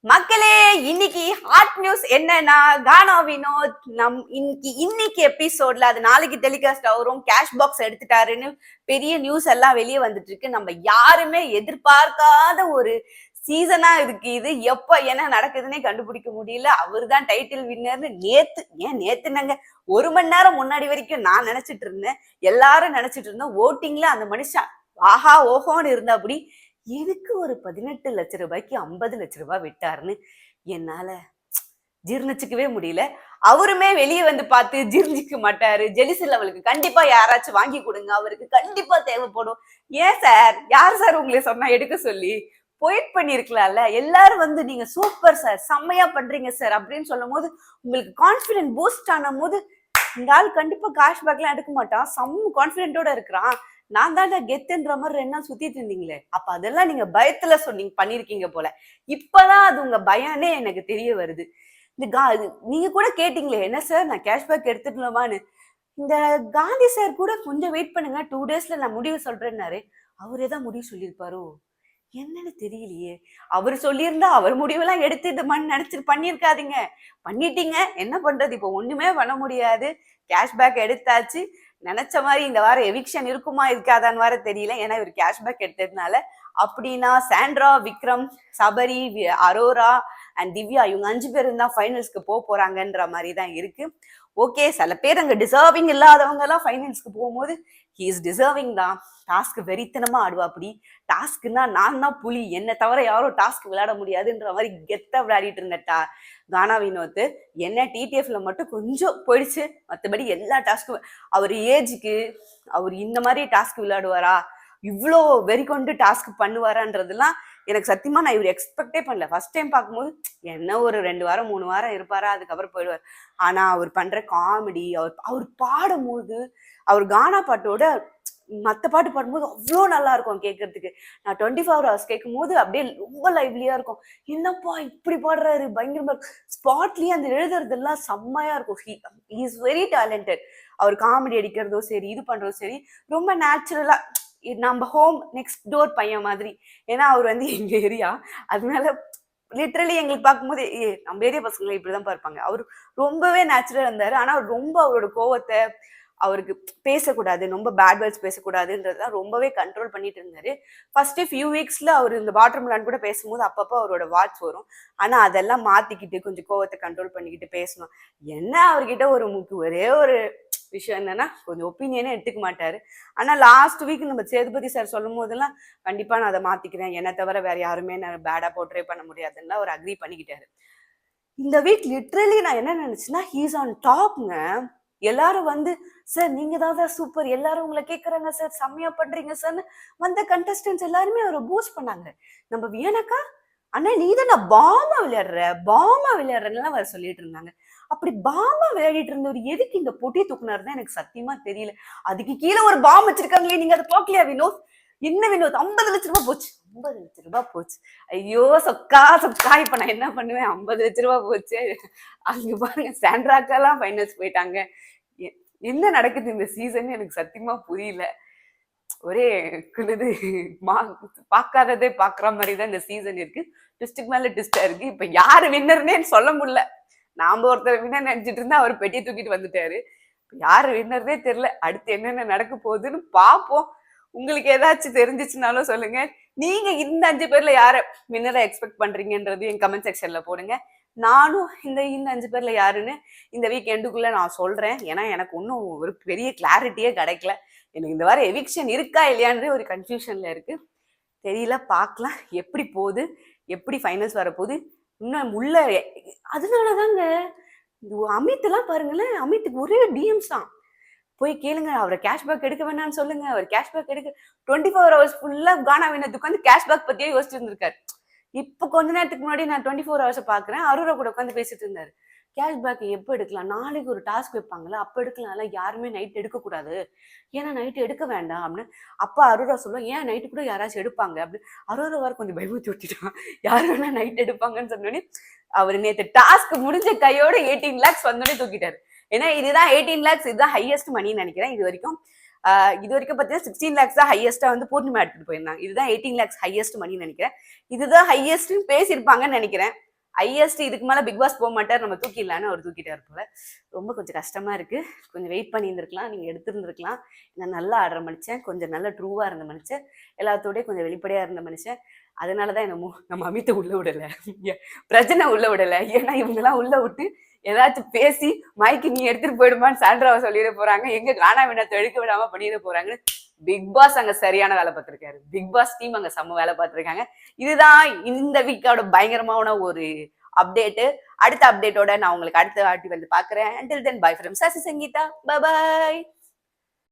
மக்களே, இன்னைக்கு hot news என்னன்னா கானா வினோத் இன்னைக்கு எபிசோட்ல அது நாளைக்கு டெலிகாஸ்ட் ஆகும் கேஷ் பாக்ஸ் எடுத்துட்டாருன்னு பெரிய நியூஸ் எல்லாம் வெளியே வந்துட்டு இருக்கு. நம்ம யாருமே எதிர்பார்க்காத ஒரு சீசனா இருக்கு இது. எப்ப என்ன நடக்குதுன்னே கண்டுபிடிக்க முடியல. அவரு தான் டைட்டில் வின்னர்னு நேத்துனாங்க 1 மணி நேரம் முன்னாடி வரைக்கும் நான் நினைச்சிட்டு இருந்தேன். எல்லாரும் நினைச்சிட்டு இருந்தோம். ஓட்டிங்ல அந்த மனுஷன் ஆஹா ஓஹோன்னு இருந்தாபடி எதுக்கு ஒரு 18 லட்ச ரூபாய்க்கு 50 லட்ச ரூபாய் விட்டாருன்னு என்னால ஜீர்ணிச்சுக்கவே முடியல. அவருமே வெளியே வந்து பார்த்து ஜீர்ணிக்க மாட்டாரு. ஜெலிசில் அவளுக்கு கண்டிப்பா யாராச்சும் வாங்கி கொடுங்க, அவருக்கு கண்டிப்பா தேவைப்படும். ஏன் சார், யார் சார் உங்களை சொன்னா எடுக்க சொல்லி போயிட் பண்ணிருக்கலாம்ல. எல்லாரும் வந்து நீங்க சூப்பர் சார், செம்மையா பண்றீங்க சார் அப்படின்னு சொல்லும் போது உங்களுக்கு கான்பிடன்ட் பூஸ்ட் ஆன போது இந்த ஆள் கண்டிப்பா கேஷ்பேக்லாம் எடுக்க மாட்டான், செம்ம கான்பிடென்ட்டோட இருக்கிறான். நான் தான் கெத்துன்ற மாதிரி 2 நாள் சுத்திட்டு இருந்தீங்களே, அப்ப அதெல்லாம் நீங்க பயத்துல சொன்னீங்க பண்ணிருக்கீங்க போல. இப்பதான் அது உங்க பயனே எனக்கு தெரிய வருது. நீங்க கூட கேட்டீங்களே, என்ன சார் நான் கேஷ்பேக் எடுத்துக்கலாமான்னு. இந்த காந்தி சார் கூட கொஞ்சம் வெயிட் பண்ணுங்க, 2 டேஸ்ல நான் முடிவு சொல்றேன்னாரு. அவரே தான் முடிவு சொல்லியிருப்பாரோ என்னன்னு தெரியலையே. அவர் சொல்லியிருந்தா அவர் முடிவெல்லாம் எடுத்து இந்த மாதிரி நினைச்சிட்டு பண்ணியிருக்காதீங்க. பண்ணிட்டீங்க, என்ன பண்றது, இப்போ ஒண்ணுமே பண்ண முடியாது. கேஷ்பேக் எடுத்தாச்சு. நினைச்ச மாதிரி இந்த வாரம் எவிக்ஷன் இருக்குமா இருக்காதான்னு வேற தெரியல, ஏன்னா இவர் கேஷ்பேக் எடுத்ததுனால. அப்படின்னா சாண்ட்ரா, விக்ரம், சபரி, அரோரா அண்ட் திவ்யா இவங்க 5 பேரும் தான் ஃபைனல்ஸ்க்கு போறாங்கன்ற மாதிரி தான் இருக்கு. ஓகே, சில பேர் அங்க டிசர்விங் இல்லாதவங்க எல்லாம் ஃபைனல்ஸ்க்கு போகும்போது ஹி இஸ் டிசர்விங் தான். டாஸ்க் வெறித்தனமா ஆடுவா. அப்படி டாஸ்க்னா நான் தான் புலி, என்ன தவிர யாரும் டாஸ்க் விளையாட முடியாதுன்ற மாதிரி கெத்தா விளையாடிட்டு இருந்தட்டா கானா வினோத். என்ன டிடிஎஃப்ல மட்டும் கொஞ்சம் போயிடுச்சு, மற்றபடி எல்லா டாஸ்க்கும் அவர் ஏஜுக்கு அவர் இந்த மாதிரி டாஸ்க் விளையாடுவாரா, இவ்வளோ வெறி கொண்டு டாஸ்க் பண்ணுவாரான்றதுலாம் எனக்கு சத்தியமா நான் இவர் எக்ஸ்பெக்டே பண்ணல. ஃபர்ஸ்ட் டைம் பார்க்கும்போது என்ன ஒரு 2 வாரம் 3 வாரம் இருப்பாரா, அதுக்கப்புறம் போயிடுவார். ஆனா அவர் பண்ற காமெடி, அவர் பாடும்போது, அவர் கானா பாட்டோட மற்ற பாட்டு பாடும்போது அவ்வளோ நல்லா இருக்கும் கேட்கறதுக்கு. நான் 24 hours கேட்கும் போது அப்படியே ரொம்ப லைவ்லியா இருக்கும். என்னப்பா இப்படி பாடுறாரு, பயங்கரமா ஸ்பாட்லயே அந்த எழுதுறதெல்லாம் செம்மையா இருக்கும். He is very talented. அவர் காமெடி அடிக்கிறதோ சரி, இது பண்றதோ சரி, ரொம்ப நேச்சுரலா நம்ம ஹோம் நெக்ஸ்ட் டோர் பையன் மாதிரி. ஏன்னா அவர் வந்து எங்க ஏரியா, அதனால லிட்ரலி எங்களுக்கு பார்க்கும்போது நம்ம ஏரியா பசங்களை இப்படிதான் பார்ப்பாங்க. அவர் ரொம்பவே நேச்சுரலா இருந்தாரு. ஆனா அவர் ரொம்ப அவரோட கோவத்தை, அவருக்கு பேசக்கூடாது, ரொம்ப பேட் வேர்ட்ஸ் பேசக்கூடாதுன்றதுதான் ரொம்பவே கண்ட்ரோல் பண்ணிட்டு இருந்தாரு. ஃபர்ஸ்ட் ஃபியூ வீக்ஸ்ல அவர் இந்த வாட்டர் மிலான் கூட பேசும்போது அப்பப்போ அவரோட வாட்ச் வரும். ஆனா அதெல்லாம் மாத்திக்கிட்டு கொஞ்சம் கோவத்தை கண்ட்ரோல் பண்ணிக்கிட்டு பேசணும். என்ன அவர்கிட்ட ஒரே ஒரு விஷயம் என்னன்னா கொஞ்சம் ஒப்பீனியனே எடுத்துக்க மாட்டாரு. ஆனா லாஸ்ட் வீக் நம்ம சேதுபதி சார் சொல்லும் போதெல்லாம் கண்டிப்பா நான் அதை மாத்திக்கிறேன், என்ன தவிர வேற யாருமே நான் பேடா போர்ட்ரே பண்ண முடியாதுன்னு அவர் அக்ரி பண்ணிக்கிட்டாரு. இந்த வீக் லிட்ரலி நான் என்ன நினைச்சேன்னா ஹீஸ் ஆன் டாப்ங்க. எல்லாரும் வந்து சார் நீங்க தான் சூப்பர், எல்லாரும் உங்களை கேட்கறாங்க சார், செம்மையா பண்றீங்க சார்னு வந்த கண்டஸ்டன்ஸ் எல்லாருமே அவரை பூஸ்ட் பண்ணாங்க. நம்ம வியனக்கா அண்ணா நீ தான் பாமா விளையாடுறேன்னு அவர் சொல்லிட்டு இருந்தாங்க. அப்படி பாமா விளையாடிட்டு இருந்தவர் எதுக்கு இந்த பொட்டியை தூக்குனாருன்னு எனக்கு சத்தியமா தெரியல. அதுக்கு கீழே ஒரு பாம் வச்சிருக்காங்களே, நீங்க அதை பார்க்கலையா வினோத்? என்ன வினோத் 50 லட்ச ரூபாய் போச்சு, 50 லட்ச ரூபாய் போச்சு. ஐயோ சொக்கா, இப்ப நான் என்ன பண்ணுவேன், 50 லட்ச ரூபாய் போச்சு. அங்க பாருங்க சாண்ட்ராக்கெல்லாம் ஃபைனல்ஸ் போயிட்டாங்க. என்ன நடக்குது இந்த சீசன் எனக்கு சத்தியமா புரியல. ஒரே குழுது பார்க்காததே பாக்குற மாதிரி தான் இந்த சீசன் இருக்கு. ட்விஸ்டுக்கு மேல ட்விஸ்டா இருக்கு. இப்ப யாரு வின்னர்னே சொல்ல முடியல. நாம ஒருத்தர் வின்னர் நினைச்சிட்டு இருந்தா அவர் பெட்டி தூக்கிட்டு வந்துட்டாரு. யாரு வின்னர்னே தெரியல. அடுத்து என்னென்ன நடக்க போகுதுன்னு பாப்போம். உங்களுக்கு ஏதாச்சும் தெரிஞ்சிச்சுனாலும் சொல்லுங்க. நீங்க இந்த 5 பேர்ல யார வின்னரை எக்ஸ்பெக்ட் பண்றீங்கன்றது என் கமெண்ட் செக்ஷன்ல போடுங்க. நானும் இந்த 5 பேர்ல யாருன்னு இந்த வீக் எண்டுக்குள்ள நான் சொல்றேன். ஏன்னா எனக்கு ஒன்றும் ஒரு பெரிய கிளாரிட்டியே கிடைக்கல. எனக்கு இந்த வாரம் எவிக்ஷன் இருக்கா இல்லையான்ற ஒரு கன்ஃபியூஷன்ல இருக்கு. தெரியல, பார்க்கலாம் எப்படி போகுது, எப்படி ஃபைனல்ஸ் வரப்போகுது. இன்னும் உள்ள அதனாலதாங்க அமித் எல்லாம் பாருங்களேன், அமித்துக்கு ஒரே டிஎம்ஸ் தான். போய் கேளுங்க, அவரை கேஷ்பேக் எடுக்க வேணாம்னு சொல்லுங்க, அவர் கேஷ்பேக் எடுக்க 24 hours ஃபுல்லா கானா வினத்துக்கு வந்து கேஷ்பேக் பத்தியே யோசிச்சு இருந்திருக்காரு. இப்ப கொஞ்ச நேரத்துக்கு முன்னாடி நான் 24 hours பாக்குறேன், அரோரா கூட உட்காந்து பேசிட்டு இருந்தாரு. கேஷ்பேக் எப்போ எடுக்கலாம், நாளைக்கு ஒரு டாஸ்க் வைப்பாங்கல்ல அப்ப எடுக்கலாம்ல, யாருமே நைட் எடுக்க கூடாது, ஏன்னா நைட் எடுக்க வேண்டாம் அப்படின்னு. அப்ப அரோரா சொல்லுவோம், ஏன் நைட்டு கூட யாராச்சும் எடுப்பாங்க அப்படின்னு. அரோரா வர கொஞ்சம் பயமுத்தி விட்டுட்டான், யாரு வேணா நைட் எடுப்பாங்கன்னு சொன்னோடனே அவர் நேற்று டாஸ்க் முடிஞ்ச கையோட 18 lakhs வந்தோடனே தூக்கிட்டாரு. ஏன்னா இதுதான் 18 lakhs, இதுதான் ஹையஸ்ட் மணின்னு நினைக்கிறேன். இது வரைக்கும் பார்த்தீங்கன்னா 16 lakhs தான் ஹையஸ்டா வந்து பூர்ணிமா எடுத்துட்டு போயிருந்தாங்க. இதுதான் 18 lakhs ஹையஸ்ட் மணின்னு நினைக்கிறேன். இதுதான் ஹையஸ்ட்னு பேசியிருப்பாங்கன்னு நினைக்கிறேன். ஹையஸ்ட் இதுக்கு மேல பிக் பாஸ் போக மாட்டார், நம்ம தூக்கிடலான்னு அவர் தூக்கிட்டாரு போல. ரொம்ப கொஞ்சம் கஷ்டமா இருக்கு. கொஞ்சம் வெயிட் பண்ணியிருந்திருக்கலாம், நீங்க எடுத்திருந்திருக்கலாம். நான் நல்லா ஆடுற மனுஷன், கொஞ்சம் நல்லா ட்ரூவா இருந்த மனுஷன், எல்லாத்தோடய கொஞ்சம் வெளிப்படையா இருந்த மனுஷன். அதனாலதான் என்னமோ நம்ம அமித்தை உள்ள விடல, பிரச்சனை உள்ள விடல. ஏன்னா இவங்கெல்லாம் உள்ள விட்டு ஏதாச்சும் பேசி மைக்கு நீ எடுத்துட்டு போயிடுமான்னு சாண்ட்ராவை சொல்லிட போறாங்க, எங்க கானா வினத்தை எடுக்க விடாம பண்ணிட போறாங்கன்னு பிக் பாஸ் அங்க சரியான வேலை பார்த்திருக்காரு. பிக் பாஸ் டீம் அங்க செம்ம வேலை பார்த்திருக்காங்க. இதுதான் இந்த வீக்கோட பயங்கரமான ஒரு அப்டேட். அடுத்த அப்டேட்டோட நான் உங்களுக்கு அடுத்த வாட்டி வந்து பாக்குறேன். until then bye from Sasi Sangeetha. bye bye.